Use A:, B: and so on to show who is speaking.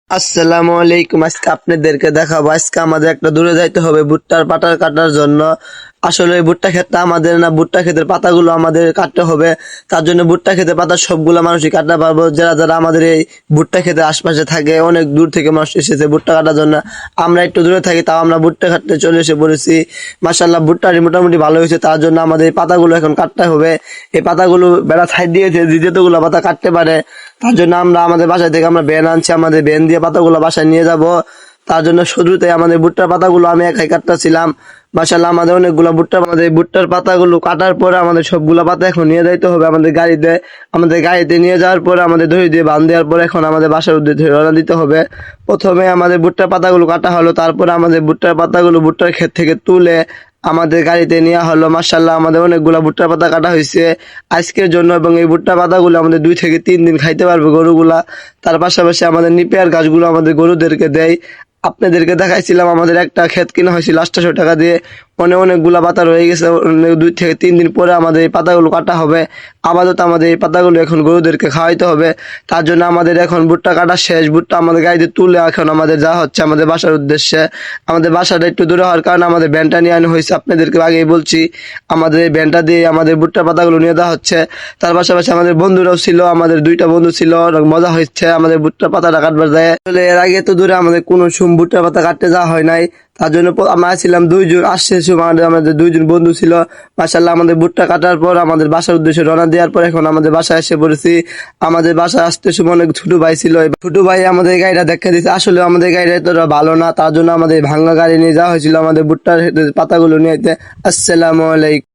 A: আসসালামু আলাইকুম। আজকে আপনাদেরকে দেখাবো, আজকে আমাদের একটা দূরে যাইতে হবে ভুট্টার পাতা কাটার জন্য। আসলে এই ভুট্টা ক্ষেতটা আমাদের না, ভুট্টা ক্ষেতের পাতাগুলো আমাদের কাটতে হবে। তার জন্য ভুট্টা ক্ষেতের পাতা সবগুলো মানুষই কাটতে পারবো, যারা যারা আমাদের এই ভুট্টা ক্ষেতের আশপাশে থাকে। অনেক দূর থেকে মানুষ এসেছে ভুট্টা কাটার জন্য। আমরা একটু দূরে থাকি, তাও আমরা ভুট্টা কাটতে চলে এসে পড়েছি। মাশাআল্লাহ, ভুট্টাটি মোটামুটি ভালো হয়েছে। তার জন্য আমাদের এই পাতাগুলো এখন কাটতে হবে। এই পাতাগুলো বেড়া সাইড দিয়েছে, যতগুলো পাতা কাটতে পারে। তার জন্য আমরা আমাদের বাসা থেকে আমরা ভ্যান আনছি, আমাদের ভ্যান দিয়ে পাতাগুলো বাসায় নিয়ে যাব। তার জন্য শুরুতে আমাদের ভুট্টার পাতাগুলো আমি একাই কাটতেছিলাম। মাশাআল্লাহ, আমাদের অনেকগুলো ভুট্টা, আমাদের ভুট্টার পাতাগুলো কাটার পরে আমাদের সবগুলা পাতা এখন নিয়ে যাইতে হবে আমাদের গাড়িতে। আমাদের গাড়িতে নিয়ে যাওয়ার পরে আমাদের দড়ি দিয়ে বাঁধ দেওয়ার পরে এখন আমাদের বাসার উদ্দেশ্যে রওনা দিতে হবে। প্রথমে আমাদের ভুট্টার পাতাগুলো কাটা হলো, তারপরে আমাদের ভুট্টার পাতাগুলো ভুট্টার ক্ষেত থেকে তুলে আমাদের গাড়িতে নেওয়া হলো। মাশাআল্লাহ, আমাদের অনেকগুলা ভুট্টার পাতা কাটা হয়েছে আজকের জন্য, এবং এই ভুট্টা পাতাগুলো আমাদের 2 থেকে 3 দিন খাইতে পারবে গরুগুলা। তার পাশাপাশি আমাদের নিপিয়ার গাছগুলো আমাদের গরুদেরকে দেয়। আপনাদেরকে দেখাইছিলাম আমাদের একটা ক্ষেত কিনা হয়েছিল 800 টাকা দিয়ে। অনেকগুলা পাতা রয়ে গেছে। 2 থেকে 3 দিন পরে আমাদের এই পাতাগুলো কাটা হবে। আপাতত আমাদের এই পাতাগুলো এখন গরুদেরকে খাওয়াইতে হবে। তার জন্য আমাদের এখন ভুট্টা কাটা শেষ। ভুট্টা আমাদের গাড়িতে তুলে এখন আমাদের যাওয়া হচ্ছে আমাদের বাসার উদ্দেশ্যে। আমাদের বাসাটা একটু দূরে হওয়ার কারণে আমাদের ভ্যানটা নিয়ে আনা হয়েছে। আপনাদেরকে আগেই বলছি, আমাদের এই ভ্যানটা দিয়ে আমাদের ভুট্টা পাতাগুলো নিয়ে দেওয়া হচ্ছে। তার পাশাপাশি আমাদের বন্ধুরাও ছিল, আমাদের 2টা বন্ধু ছিল। অনেক মজা হচ্ছে আমাদের ভুট্টা পাতাটা কাটবার যায়। আসলে এর আগে তো দূরে আমাদের কোনো ভুট্টা পাতা কাটতে যাওয়া হয় নাই। তার জন্য আমরা ছিলাম 2 জন, আসছে আমাদের 2 জন বন্ধু ছিল। মাশাআল্লাহ, আমাদের ভুট্টা কাটার পর আমাদের বাসার উদ্দেশ্যে রওনা দেওয়ার পর এখন আমাদের বাসায় এসে পড়েছি। আমাদের বাসায় আসতে সময় অনেক ছোট ভাই ছিল। এই ছোট ভাই আমাদের গাড়িটা দেখা দিচ্ছে। আসলে আমাদের গাড়িটা এতটা ভালো না, তার জন্য আমাদের ভাঙা গাড়ি নিয়ে যাওয়া হয়েছিল আমাদের ভুট্টার পাতাগুলো নিয়ে। আসসালামু আলাইকুম।